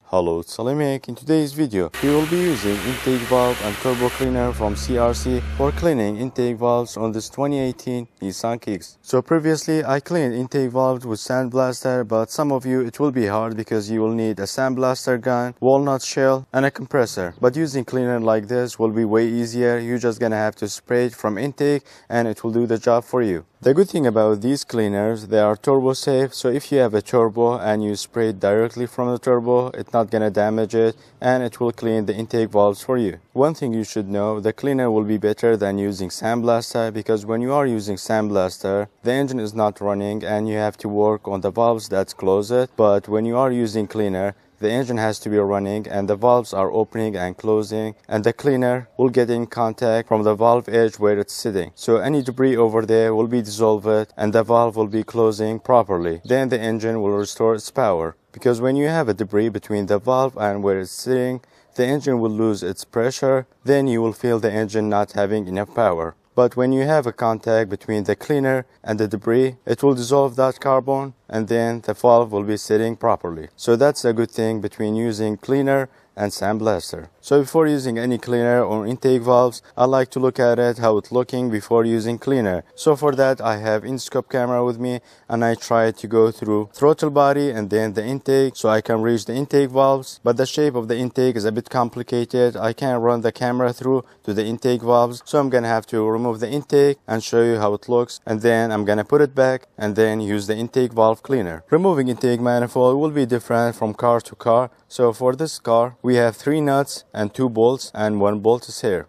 Hello, it's AliMECH. In today's video, we will be using intake valve and turbo cleaner from CRC for cleaning intake valves on this 2018 Nissan Kicks. So previously, I cleaned intake valves with sandblaster, but some of you it will be hard because you will need a sandblaster gun, walnut shell, and a compressor. But using cleaner like this will be way easier. You're just gonna have to spray it from intake and it will do the job for you. The good thing about these cleaners, they are turbo safe, so if you have a turbo and you spray it directly from the turbo, it's not gonna damage it and it will clean the intake valves for you. One thing you should know, the cleaner will be better than using sandblaster because when you are using sandblaster, the engine is not running and you have to work on the valves that close it. But when you are using cleaner, the engine has to be running and the valves are opening and closing, and the cleaner will get in contact from the valve edge where it's sitting. So any debris over there will be dissolved and the valve will be closing properly. Then the engine will restore its power. Because when you have a debris between the valve and where it's sitting, the engine will lose its pressure. Then you will feel the engine not having enough power. But when you have a contact between the cleaner and the debris, it will dissolve that carbon and then the valve will be sitting properly. So that's a good thing between using cleaner and sandblaster. So before using any cleaner or intake valves, I like to look at it, how it's looking before using cleaner. So for that, I have in-scope camera with me and I try to go through throttle body and then the intake so I can reach the intake valves. But the shape of the intake is a bit complicated. I can't run the camera through to the intake valves. So I'm gonna have to remove the intake and show you how it looks. And then I'm gonna put it back and then use the intake valve cleaner. Removing intake manifold will be different from car to car. So for this car, we have 3 nuts and 2 bolts and 1 bolt is here.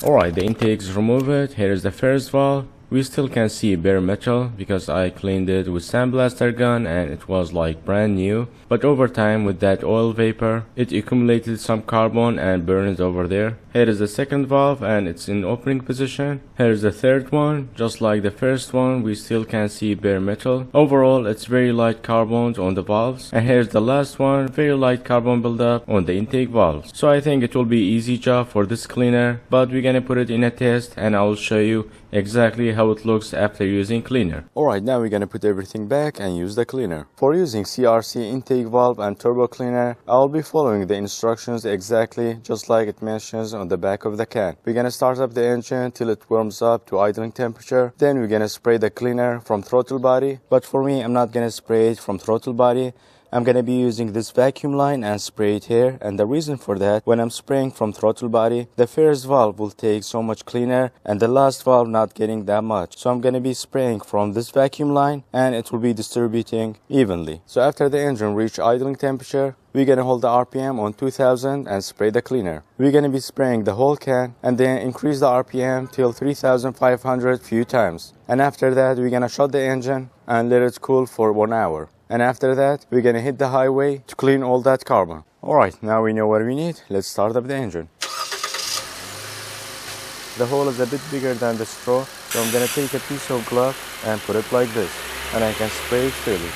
Alright, the intake is removed. Here is the first valve. We still can see bare metal because I cleaned it with sandblaster gun and it was like brand new. But over time with that oil vapor, it accumulated some carbon and burned over there. Here is the second valve and it's in opening position. Here is the third one. Just like the first one, we still can see bare metal. Overall, it's very light carbons on the valves. And here's the last one, very light carbon buildup on the intake valves. So I think it will be easy job for this cleaner, but we're gonna put it in a test and I will show you exactly how it looks after using cleaner. Alright, now we're gonna put everything back and use the cleaner. For using CRC intake valve and turbo cleaner, I'll be following the instructions exactly just like it mentions on the back of the can. We're gonna start up the engine till it warms up to idling temperature. Then we're gonna spray the cleaner from throttle body. But for me, I'm not gonna spray it from throttle body. I'm gonna be using this vacuum line and spray it here, and the reason for that, when I'm spraying from throttle body, the first valve will take so much cleaner and the last valve not getting that much. So I'm gonna be spraying from this vacuum line and it will be distributing evenly. So after the engine reach idling temperature, we're gonna hold the RPM on 2000 and spray the cleaner. We're gonna be spraying the whole can and then increase the RPM till 3500 few times. And after that, we're gonna shut the engine and let it cool for 1 hour. And after that, we're gonna hit the highway to clean all that carbon. Alright, now we know what we need. Let's start up the engine. The hole is a bit bigger than the straw, so I'm gonna take a piece of glove and put it like this. And I can spray it freely.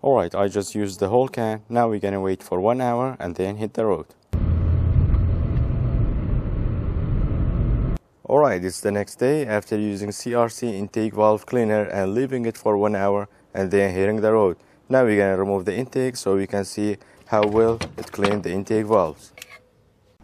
Alright, I just used the whole can. Now we're gonna wait for 1 hour and then hit the road. Alright, it's the next day after using CRC intake valve cleaner and leaving it for 1 hour and then hitting the road. Now we're gonna remove the intake so we can see how well it cleaned the intake valves.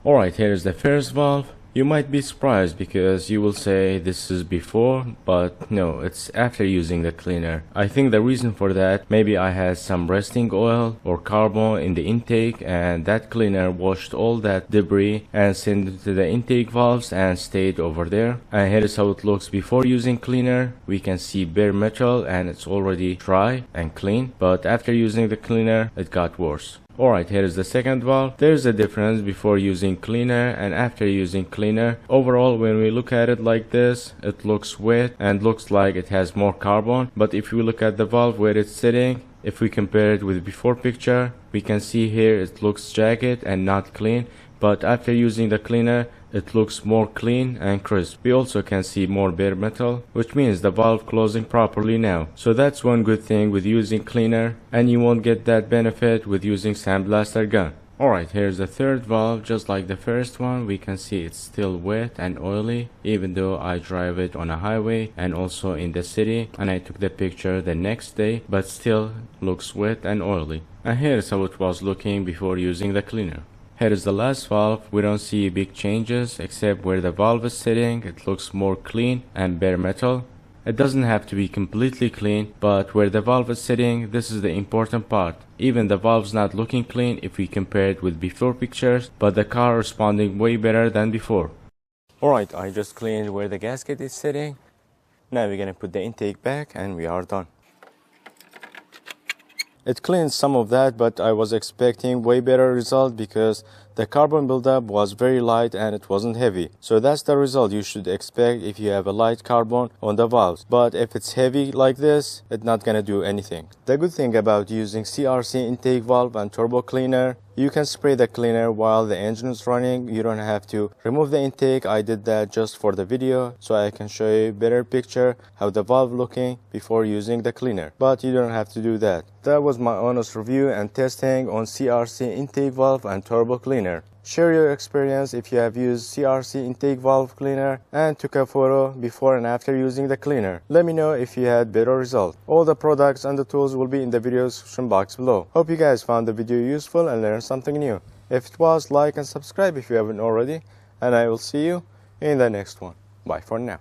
Alright, here is the first valve. You might be surprised because you will say this is before, but no, it's after using the cleaner. I think the reason for that, maybe I had some resting oil or carbon in the intake and that cleaner washed all that debris and sent it to the intake valves and stayed over there. And here is how it looks before using cleaner. We can see bare metal and it's already dry and clean, but after using the cleaner, it got worse. Alright, here is the second valve. There's a difference before using cleaner and after using cleaner. Overall, when we look at it like this, it looks wet and looks like it has more carbon. But if we look at the valve where it's sitting, if we compare it with before picture, we can see here it looks jagged and not clean. But after using the cleaner, it looks more clean and crisp. We also can see more bare metal, which means the valve closing properly now. So that's one good thing with using cleaner, and you won't get that benefit with using sandblaster gun. Alright, here's the third valve. Just like the first one, we can see it's still wet and oily, even though I drive it on a highway and also in the city, and I took the picture the next day, but still looks wet and oily. And here's how it was looking before using the cleaner. Here is the last valve. We don't see big changes except where the valve is sitting. It looks more clean and bare metal. It doesn't have to be completely clean, but where the valve is sitting, this is the important part. Even the valve's not looking clean if we compare it with before pictures, but the car responding way better than before. Alright, I just cleaned where the gasket is sitting. Now we're gonna put the intake back and we are done. It cleaned some of that, but I was expecting way better result because the carbon buildup was very light and it wasn't heavy. So that's the result you should expect if you have a light carbon on the valves. But if it's heavy like this, it's not gonna do anything. The good thing about using CRC intake valve and turbo cleaner, you can spray the cleaner while the engine is running. You don't have to remove the intake. I did that just for the video so I can show you a better picture how the valve looking before using the cleaner. But you don't have to do that. That was my honest review and testing on CRC intake valve and turbo cleaner. Share your experience if you have used CRC intake valve cleaner and took a photo before and after using the cleaner. Let me know if you had better result. All the products and the tools will be in the video description box below. Hope you guys found the video useful and learned something new. If it was, like and subscribe if you haven't already, and I will see you in the next one. Bye for now.